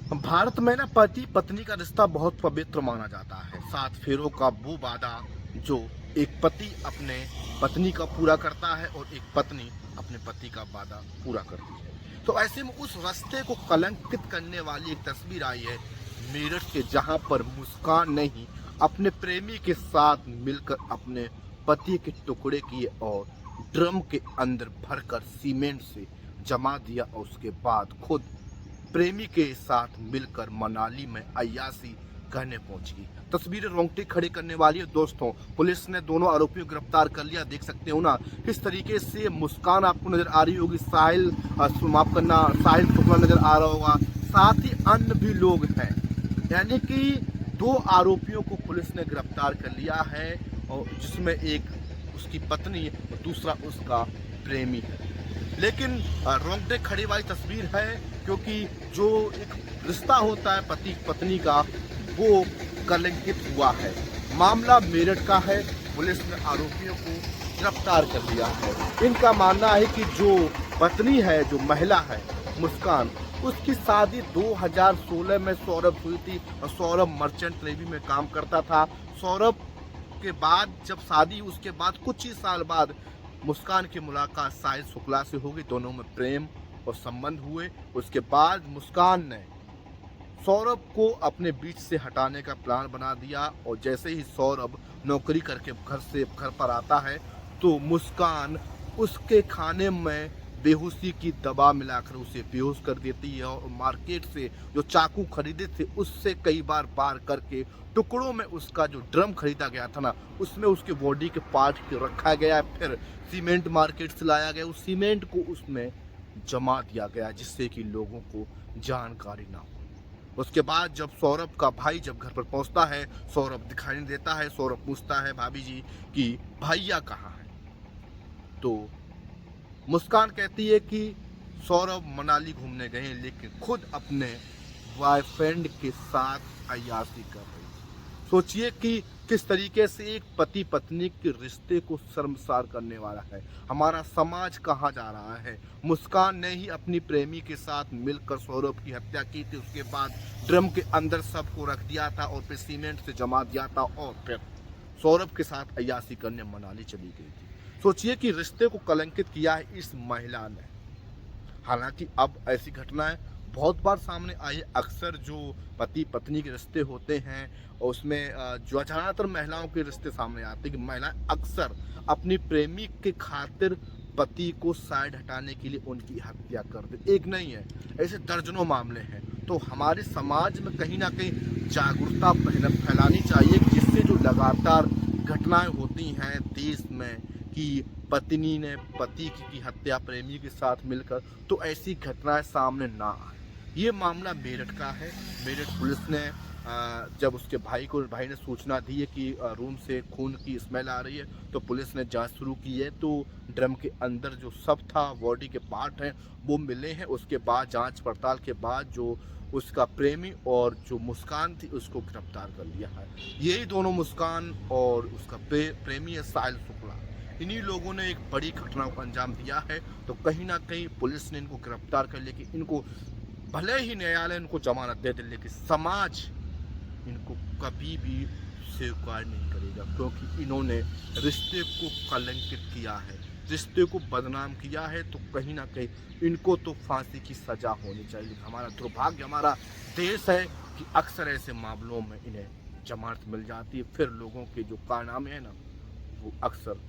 भारत में ना पति पत्नी का रिश्ता बहुत पवित्र माना जाता है। 7 फेरों का वो वादा जो एक पति अपने पत्नी का पूरा करता है और एक पत्नी अपने पति का वादा पूरा करती है। तो ऐसे में उस रिश्ते को कलंकित करने वाली एक तस्वीर आई है मेरठ से, जहां पर मुस्कान ने ही अपने प्रेमी के साथ मिलकर अपने पति के टुकड़े किए और ड्रम के अंदर भरकर सीमेंट से जमा दिया और उसके बाद खुद प्रेमी के साथ मिलकर मनाली में अय्याशी करने पहुंच गई। तस्वीरें रोंगटे खड़े करने वाली है दोस्तों। पुलिस ने दोनों आरोपियों को गिरफ्तार कर लिया। देख सकते हो ना किस तरीके से मुस्कान आपको नजर आ रही होगी, साहिल माफ करना साहिल शुक्ला नजर आ रहा होगा, साथ ही अन्य भी लोग हैं। यानी कि 2 आरोपियों को पुलिस ने गिरफ्तार कर लिया है और जिसमें एक उसकी पत्नी और दूसरा उसका प्रेमी है। लेकिन रोंगटे खड़ी वाली तस्वीर है, क्योंकि जो एक रिश्ता होता है पति पत्नी का वो कलंकित हुआ है। मामला मेरठ का है। पुलिस ने आरोपियों को गिरफ्तार कर लिया है। इनका मानना है कि जो पत्नी है, जो महिला है मुस्कान, उसकी शादी 2016 में सौरभ हुई थी और सौरभ मर्चेंट नेवी में काम करता था। सौरभ के बाद जब शादी, उसके बाद कुछ ही साल बाद मुस्कान की मुलाकात साहिल शुक्ला से होगी। दोनों में प्रेम और संबंध हुए। उसके बाद मुस्कान ने सौरभ को अपने बीच से हटाने का प्लान बना दिया और जैसे ही सौरभ नौकरी करके घर पर आता है तो मुस्कान उसके खाने में बेहोशी की दवा मिलाकर उसे बेहोश कर देती है और मार्केट से जो चाकू खरीदे थे उससे कई बार पार करके टुकड़ों में उसका जो ड्रम खरीदा गया था ना, उसमें उसके बॉडी के पार्ट रखा गया। फिर सीमेंट मार्केट से लाया गया, उस सीमेंट को उसमें जमा दिया गया जिससे कि लोगों को जानकारी ना हो। उसके बाद जब सौरभ का भाई जब घर पर पहुंचता है, सौरभ दिखाई नहीं देता है। सौरभ पूछता है भाभी जी कि भैया कहाँ है, तो मुस्कान कहती है कि सौरभ मनाली घूमने गए, लेकिन खुद अपने बॉयफ्रेंड के साथ अय्याशी कर रही है। सोचिए कि किस तरीके से एक पति पत्नी के रिश्ते को शर्मसार करने वाला है। हमारा समाज कहाँ जा रहा है। मुस्कान ने ही अपनी प्रेमी के साथ मिलकर सौरभ की हत्या की थी। उसके बाद ड्रम के अंदर सबको रख दिया था और फिर सीमेंट से जमा दिया था और फिर सौरभ के साथ अय्याशी करने मनाली चली गई थी। सोचिए कि रिश्ते को कलंकित किया है इस महिला ने। हालांकि अब ऐसी घटनाएं बहुत बार सामने आई है। अक्सर जो पति पत्नी के रिश्ते होते हैं और उसमें जो ज़्यादातर महिलाओं के रिश्ते सामने आते हैं कि महिलाएं अक्सर अपनी प्रेमी के खातिर पति को साइड हटाने के लिए उनकी हत्या कर दे। एक नहीं है, ऐसे दर्जनों मामले हैं। तो हमारे समाज में कहीं ना कहीं जागरूकता फैलानी चाहिए, जिससे जो लगातार घटनाएं होती हैं देश में कि पत्नी ने पति की हत्या प्रेमी के साथ मिलकर, तो ऐसी घटनाएं सामने ना आए। ये मामला मेरठ का है। मेरठ पुलिस ने जब उसके भाई ने सूचना दी है कि रूम से खून की स्मेल आ रही है, तो पुलिस ने जांच शुरू की है। तो ड्रम के अंदर जो सब था, बॉडी के पार्ट हैं, वो मिले हैं। उसके बाद जांच पड़ताल के बाद जो उसका प्रेमी और जो मुस्कान थी उसको गिरफ्तार कर लिया है। यही दोनों मुस्कान और उसका प्रेमी है साहिल शुक्ला, इन्हीं लोगों ने एक बड़ी घटना को अंजाम दिया है। तो कहीं ना कहीं पुलिस ने इनको गिरफ्तार कर लिया कि इनको भले ही न्यायालय इनको जमानत दे दे, लेकिन समाज इनको कभी भी स्वीकार नहीं करेगा, क्योंकि इन्होंने रिश्ते को कलंकित किया है, रिश्ते को बदनाम किया है। तो कहीं ना कहीं इनको तो फांसी की सजा होनी चाहिए। हमारा दुर्भाग्य, हमारा देश है कि अक्सर ऐसे मामलों में इन्हें जमानत मिल जाती है, फिर लोगों के जो कारनामे हैं ना वो अक्सर